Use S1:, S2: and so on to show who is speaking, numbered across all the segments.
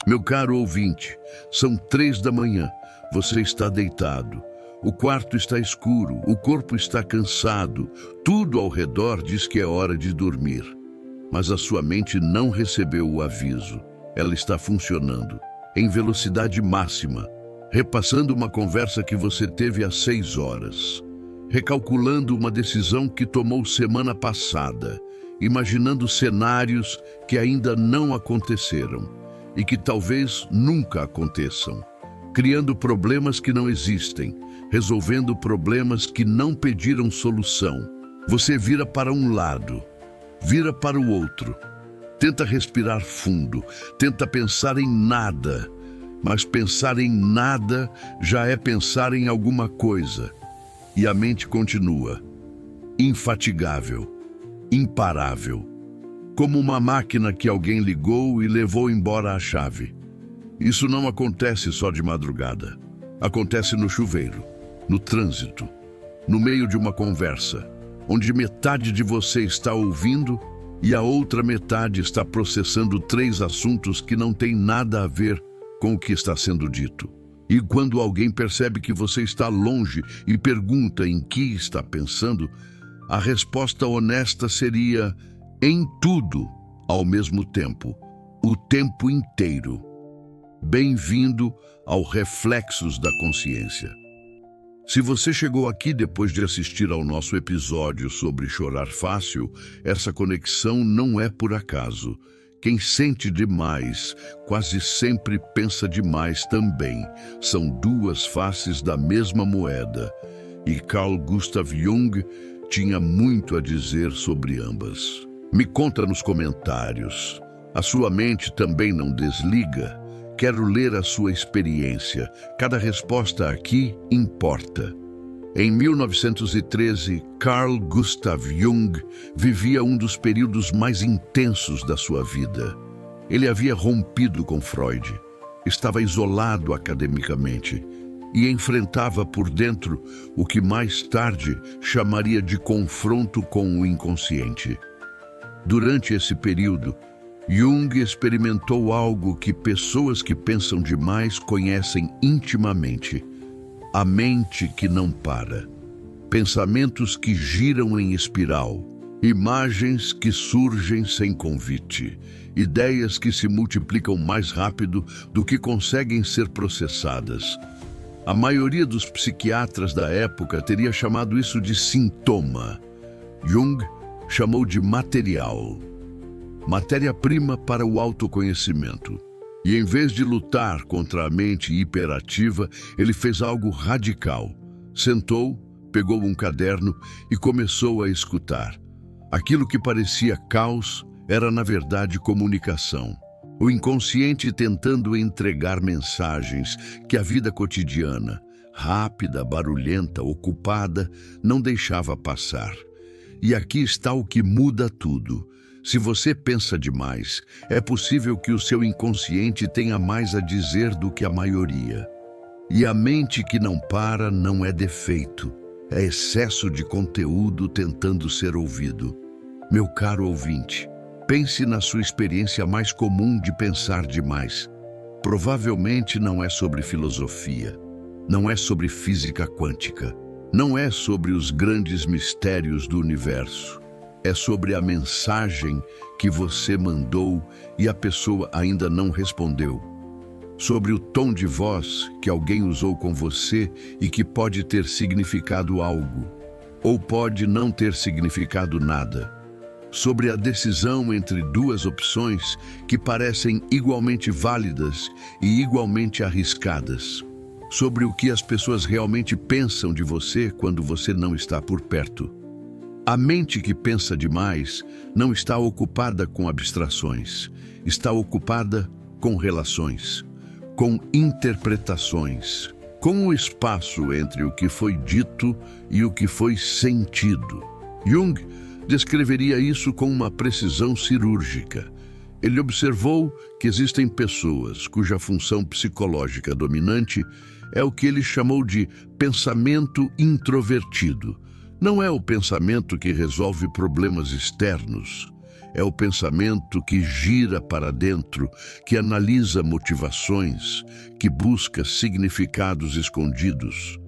S1: Meu caro ouvinte, são 3 da manhã, você está deitado, o quarto está escuro, o corpo está cansado, tudo ao redor diz que é hora de dormir. Mas a sua mente não recebeu o aviso, ela está funcionando, em velocidade máxima, repassando uma conversa que você teve às 6 horas, recalculando uma decisão que tomou semana passada, imaginando cenários que ainda não aconteceram e que talvez nunca aconteçam, criando problemas que não existem, resolvendo problemas que não pediram solução. Você vira para um lado, vira para o outro, tenta respirar fundo, tenta pensar em nada, mas pensar em nada já é pensar em alguma coisa. E a mente continua, infatigável, imparável, como uma máquina que alguém ligou e levou embora a chave. Isso não acontece só de madrugada. Acontece no chuveiro, no trânsito, no meio de uma conversa, onde metade de você está ouvindo e a outra metade está processando 3 assuntos que não têm nada a ver com o que está sendo dito. E quando alguém percebe que você está longe e pergunta em que está pensando, a resposta honesta seria em tudo, ao mesmo tempo, o tempo inteiro. Bem-vindo ao Reflexos da Consciência. Se você chegou aqui depois de assistir ao nosso episódio sobre chorar fácil, essa conexão não é por acaso. Quem sente demais, quase sempre pensa demais também. São 2 faces da mesma moeda. E Carl Gustav Jung tinha muito a dizer sobre ambas. Me conta nos comentários. A sua mente também não desliga? Quero ler a sua experiência. Cada resposta aqui importa. Em 1913, Carl Gustav Jung vivia um dos períodos mais intensos da sua vida. Ele havia rompido com Freud, estava isolado academicamente e enfrentava por dentro o que mais tarde chamaria de confronto com o inconsciente. Durante esse período, Jung experimentou algo que pessoas que pensam demais conhecem intimamente: a mente que não para, pensamentos que giram em espiral, imagens que surgem sem convite, ideias que se multiplicam mais rápido do que conseguem ser processadas. A maioria dos psiquiatras da época teria chamado isso de sintoma. Jung chamou de material, matéria-prima para o autoconhecimento. E em vez de lutar contra a mente hiperativa, ele fez algo radical. Sentou, pegou um caderno e começou a escutar. Aquilo que parecia caos era, na verdade, comunicação. O inconsciente tentando entregar mensagens que a vida cotidiana, rápida, barulhenta, ocupada, não deixava passar. E aqui está o que muda tudo. Se você pensa demais, é possível que o seu inconsciente tenha mais a dizer do que a maioria. E a mente que não para não é defeito, é excesso de conteúdo tentando ser ouvido. Meu caro ouvinte, pense na sua experiência mais comum de pensar demais. Provavelmente não é sobre filosofia, não é sobre física quântica, não é sobre os grandes mistérios do universo. É sobre a mensagem que você mandou e a pessoa ainda não respondeu. Sobre o tom de voz que alguém usou com você e que pode ter significado algo, ou pode não ter significado nada. Sobre a decisão entre 2 opções que parecem igualmente válidas e igualmente arriscadas. Sobre o que as pessoas realmente pensam de você quando você não está por perto. A mente que pensa demais não está ocupada com abstrações, está ocupada com relações, com interpretações, com o espaço entre o que foi dito e o que foi sentido. Jung descreveria isso com uma precisão cirúrgica. Ele observou que existem pessoas cuja função psicológica dominante é o que ele chamou de pensamento introvertido. Não é o pensamento que resolve problemas externos, É o pensamento que gira para dentro, que analisa motivações, que busca significados escondidos,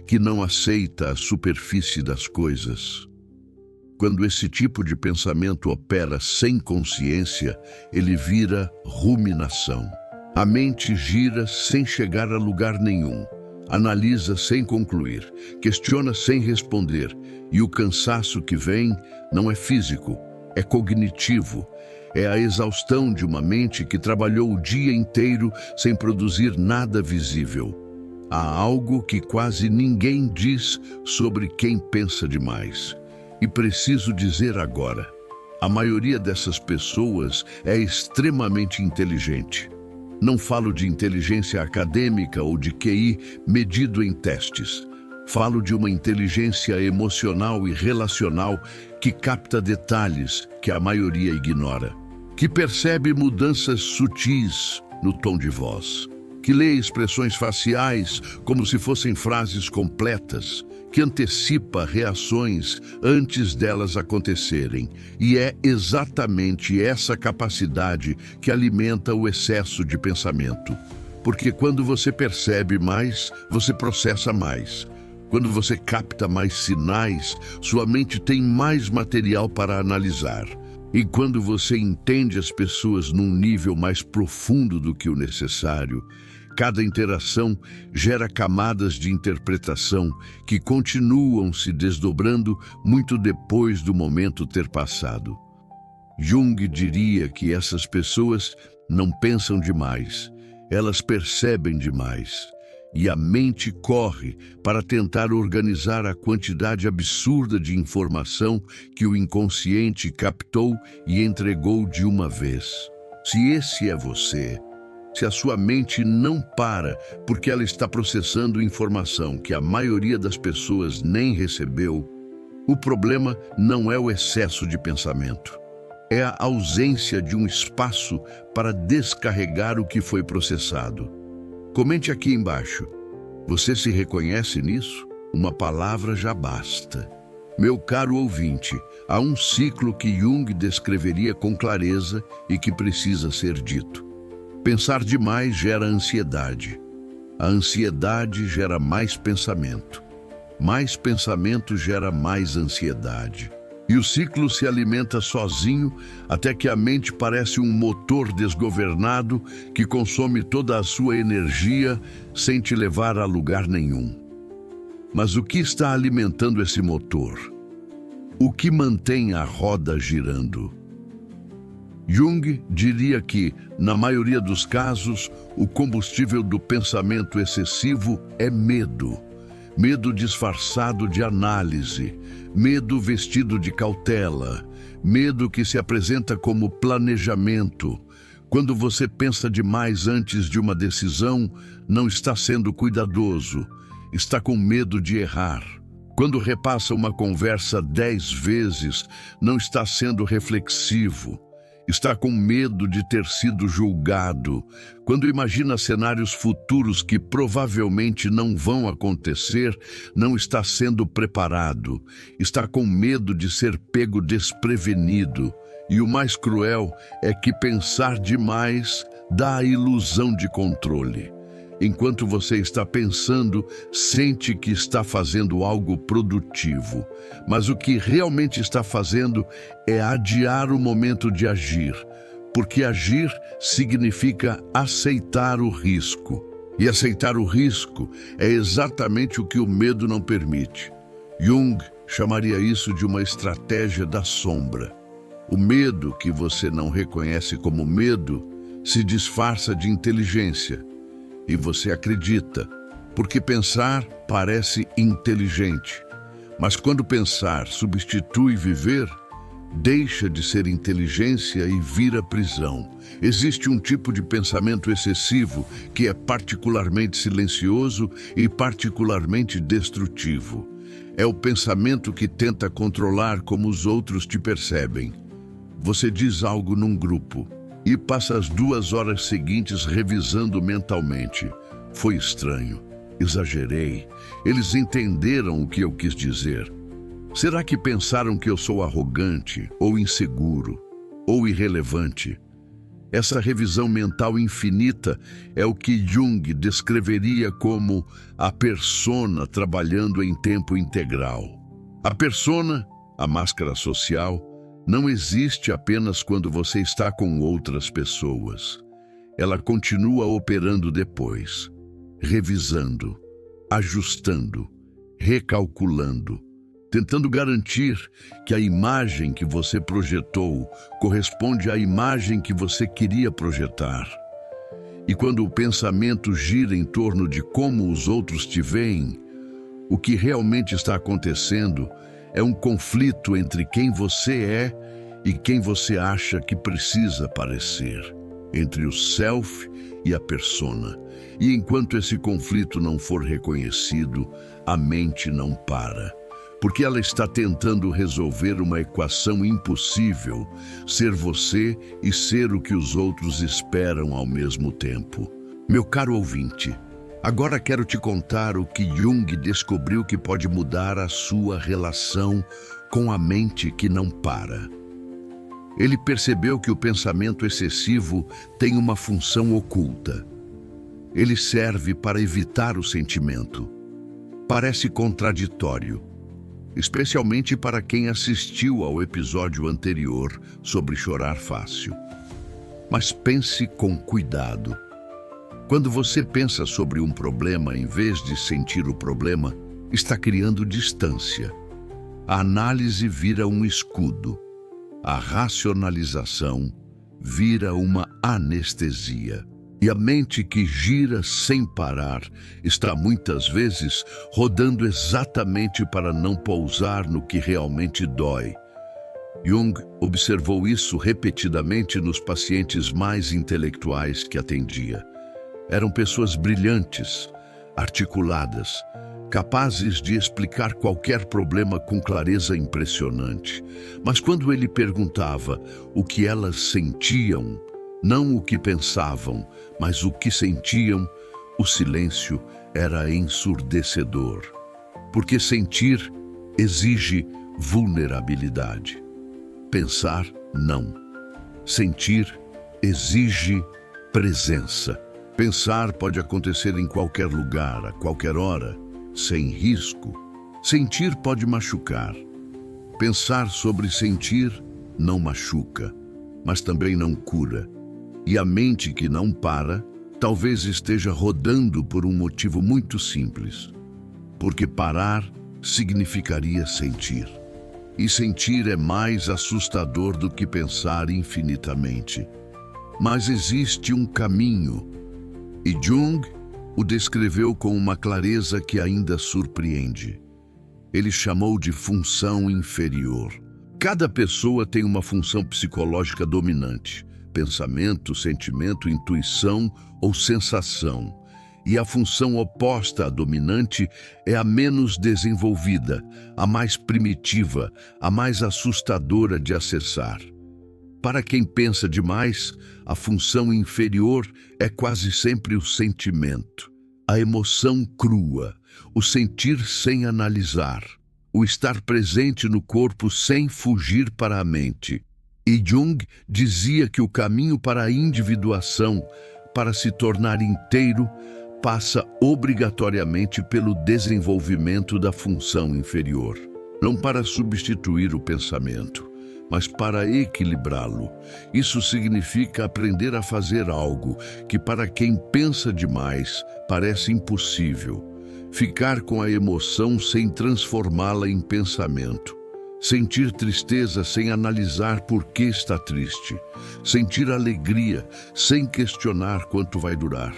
S1: que não aceita a superfície das coisas. Quando esse tipo de pensamento opera sem consciência, ele vira ruminação. A mente gira sem chegar a lugar nenhum, analisa sem concluir, questiona sem responder, e o cansaço que vem não é físico, é cognitivo. É a exaustão de uma mente que trabalhou o dia inteiro sem produzir nada visível. Há algo que quase ninguém diz sobre quem pensa demais. E preciso dizer agora, a maioria dessas pessoas é extremamente inteligente. Não falo de inteligência acadêmica ou de QI medido em testes. Falo de uma inteligência emocional e relacional que capta detalhes que a maioria ignora, que percebe mudanças sutis no tom de voz, que lê expressões faciais como se fossem frases completas, que antecipa reações antes delas acontecerem. E é exatamente essa capacidade que alimenta o excesso de pensamento. Porque quando você percebe mais, você processa mais. Quando você capta mais sinais, sua mente tem mais material para analisar. E quando você entende as pessoas num nível mais profundo do que o necessário, cada interação gera camadas de interpretação que continuam se desdobrando muito depois do momento ter passado. Jung diria que essas pessoas não pensam demais, elas percebem demais. E a mente corre para tentar organizar a quantidade absurda de informação que o inconsciente captou e entregou de uma vez. Se esse é você, se a sua mente não para porque ela está processando informação que a maioria das pessoas nem recebeu, o problema não é o excesso de pensamento. É a ausência de um espaço para descarregar o que foi processado. Comente aqui embaixo. Você se reconhece nisso? Uma palavra já basta. Meu caro ouvinte, há um ciclo que Jung descreveria com clareza e que precisa ser dito. Pensar demais gera ansiedade. A ansiedade gera mais pensamento. Mais pensamento gera mais ansiedade. E o ciclo se alimenta sozinho até que a mente parece um motor desgovernado que consome toda a sua energia sem te levar a lugar nenhum. Mas o que está alimentando esse motor? O que mantém a roda girando? Jung diria que, na maioria dos casos, o combustível do pensamento excessivo é medo. Medo disfarçado de análise, medo vestido de cautela, medo que se apresenta como planejamento. Quando você pensa demais antes de uma decisão, não está sendo cuidadoso, está com medo de errar. Quando repassa uma conversa 10 vezes, não está sendo reflexivo. Está com medo de ter sido julgado. Quando imagina cenários futuros que provavelmente não vão acontecer, não está sendo preparado. Está com medo de ser pego desprevenido. E o mais cruel é que pensar demais dá a ilusão de controle. Enquanto você está pensando, sente que está fazendo algo produtivo. Mas o que realmente está fazendo é adiar o momento de agir, porque agir significa aceitar o risco. E aceitar o risco é exatamente o que o medo não permite. Jung chamaria isso de uma estratégia da sombra. O medo que você não reconhece como medo se disfarça de inteligência. E você acredita, porque pensar parece inteligente. Mas quando pensar substitui viver, deixa de ser inteligência e vira prisão. Existe um tipo de pensamento excessivo que é particularmente silencioso e particularmente destrutivo. É o pensamento que tenta controlar como os outros te percebem. Você diz algo num grupo e passa as 2 horas seguintes revisando mentalmente. Foi estranho, exagerei, eles entenderam o que eu quis dizer. Será que pensaram que eu sou arrogante ou inseguro? ou irrelevante. Essa revisão mental infinita é o que Jung descreveria como a persona trabalhando em tempo integral. A persona, a máscara social, não existe apenas quando você está com outras pessoas. Ela continua operando depois, revisando, ajustando, recalculando, tentando garantir que a imagem que você projetou corresponde à imagem que você queria projetar. E quando o pensamento gira em torno de como os outros te veem, o que realmente está acontecendo é um conflito entre quem você é e quem você acha que precisa parecer, entre o self e a persona. E enquanto esse conflito não for reconhecido, a mente não para. Porque ela está tentando resolver uma equação impossível, ser você e ser o que os outros esperam ao mesmo tempo. Meu caro ouvinte, agora quero te contar o que Jung descobriu que pode mudar a sua relação com a mente que não para. Ele percebeu que o pensamento excessivo tem uma função oculta. Ele serve para evitar o sentimento. Parece contraditório, especialmente para quem assistiu ao episódio anterior sobre chorar fácil. Mas pense com cuidado. Quando você pensa sobre um problema em vez de sentir o problema, está criando distância. A análise vira um escudo. A racionalização vira uma anestesia. E a mente que gira sem parar está muitas vezes rodando exatamente para não pousar no que realmente dói. Jung observou isso repetidamente nos pacientes mais intelectuais que atendia. Eram pessoas brilhantes, articuladas, capazes de explicar qualquer problema com clareza impressionante. Mas quando ele perguntava o que elas sentiam, não o que pensavam, mas o que sentiam, o silêncio era ensurdecedor. Porque sentir exige vulnerabilidade. Pensar, não. Sentir exige presença. Pensar pode acontecer em qualquer lugar, a qualquer hora, sem risco. Sentir pode machucar. Pensar sobre sentir não machuca, mas também não cura. E a mente que não para, talvez esteja rodando por um motivo muito simples. Porque parar significaria sentir. E sentir é mais assustador do que pensar infinitamente. Mas existe um caminho, e Jung o descreveu com uma clareza que ainda surpreende. Ele chamou de função inferior. Cada pessoa tem uma função psicológica dominante. Pensamento, sentimento, intuição ou sensação. E a função oposta à dominante é a menos desenvolvida, a mais primitiva, a mais assustadora de acessar. Para quem pensa demais, a função inferior é quase sempre o sentimento, a emoção crua, o sentir sem analisar, o estar presente no corpo sem fugir para a mente. E Jung dizia que o caminho para a individuação, para se tornar inteiro, passa obrigatoriamente pelo desenvolvimento da função inferior. Não para substituir o pensamento, mas para equilibrá-lo. Isso significa aprender a fazer algo que para quem pensa demais parece impossível. Ficar com a emoção sem transformá-la em pensamento. Sentir tristeza sem analisar por que está triste. Sentir alegria sem questionar quanto vai durar.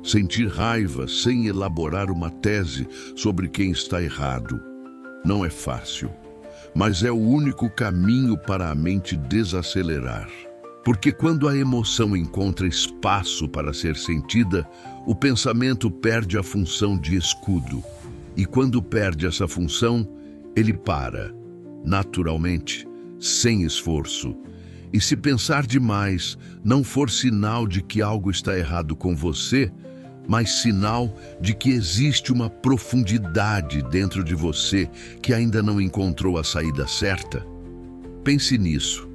S1: Sentir raiva sem elaborar uma tese sobre quem está errado. Não é fácil, mas é o único caminho para a mente desacelerar. Porque quando a emoção encontra espaço para ser sentida, o pensamento perde a função de escudo. E quando perde essa função, ele para. Naturalmente, sem esforço. E se pensar demais não for sinal de que algo está errado com você, mas sinal de que existe uma profundidade dentro de você que ainda não encontrou a saída certa, pense nisso.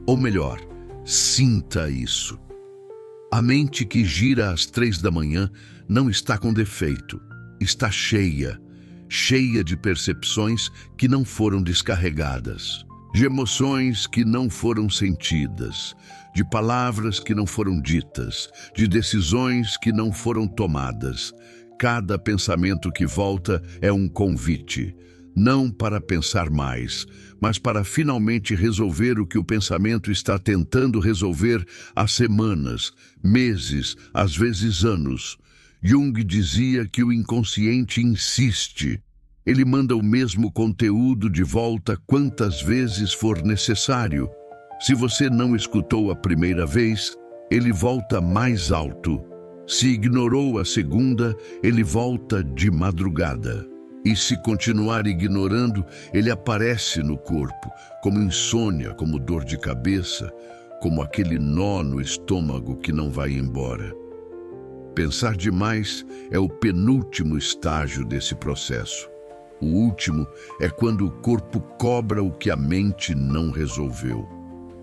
S1: Ou melhor, Sinta isso. A mente que gira às 3 da manhã não está com defeito, está cheia de percepções que não foram descarregadas, de emoções que não foram sentidas, de palavras que não foram ditas, de decisões que não foram tomadas. Cada pensamento que volta é um convite, não para pensar mais, mas para finalmente resolver o que o pensamento está tentando resolver há semanas, meses, às vezes anos. Jung dizia que o inconsciente insiste. Ele manda o mesmo conteúdo de volta quantas vezes for necessário. Se você não escutou a primeira vez, ele volta mais alto. Se ignorou a segunda, ele volta de madrugada. E se continuar ignorando, ele aparece no corpo, como insônia, como dor de cabeça, como aquele nó no estômago que não vai embora. Pensar demais é o penúltimo estágio desse processo. O último é quando o corpo cobra o que a mente não resolveu.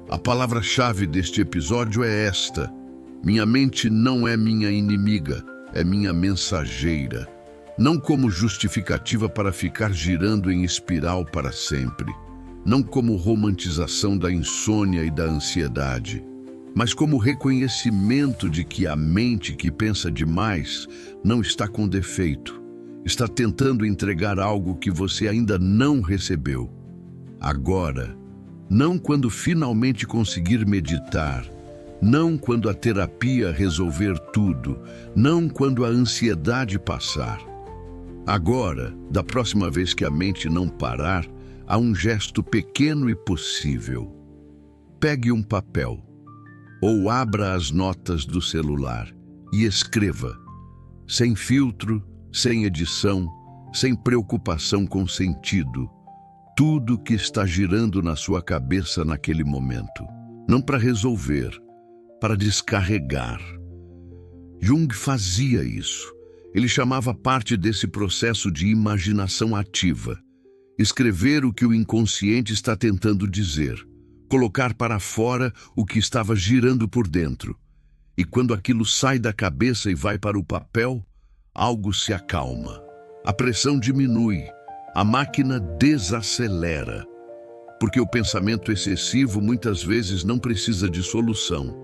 S1: A palavra-chave deste episódio é esta: minha mente não é minha inimiga, é minha mensageira. Não como justificativa para ficar girando em espiral para sempre. Não como romantização da insônia e da ansiedade, mas como reconhecimento de que a mente que pensa demais não está com defeito. Está tentando entregar algo que você ainda não recebeu. Agora, não quando finalmente conseguir meditar, não quando a terapia resolver tudo, não quando a ansiedade passar. Agora, da próxima vez que a mente não parar, há um gesto pequeno e possível. Pegue um papel, ou abra as notas do celular e escreva, sem filtro, sem edição, sem preocupação com sentido, tudo que está girando na sua cabeça naquele momento. Não para resolver, para descarregar. Jung fazia isso. Ele chamava parte desse processo de imaginação ativa. Escrever o que o inconsciente está tentando dizer. Colocar para fora o que estava girando por dentro. E quando aquilo sai da cabeça e vai para o papel, algo se acalma. A pressão diminui. A máquina desacelera. Porque o pensamento excessivo muitas vezes não precisa de solução.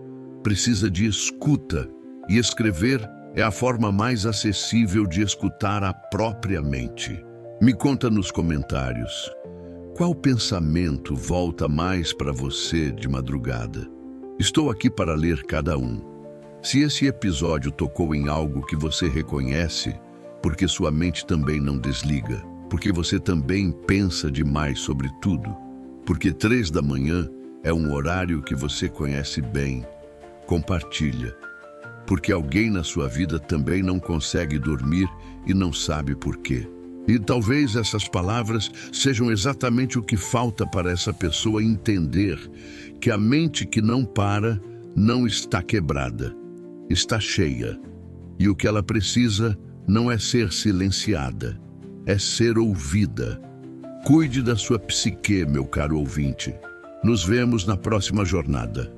S1: Precisa de escuta. E escrever é a forma mais acessível de escutar a própria mente. Me conta nos comentários. Qual pensamento volta mais para você de madrugada? Estou aqui para ler cada um. Se esse episódio tocou em algo que você reconhece, porque sua mente também não desliga, porque você também pensa demais sobre tudo, porque 3 da manhã é um horário que você conhece bem, compartilha. Porque alguém na sua vida também não consegue dormir e não sabe por quê. E talvez essas palavras sejam exatamente o que falta para essa pessoa entender que a mente que não para não está quebrada, está cheia. E o que ela precisa não é ser silenciada, é ser ouvida. Cuide da sua psique, meu caro ouvinte. Nos vemos na próxima jornada.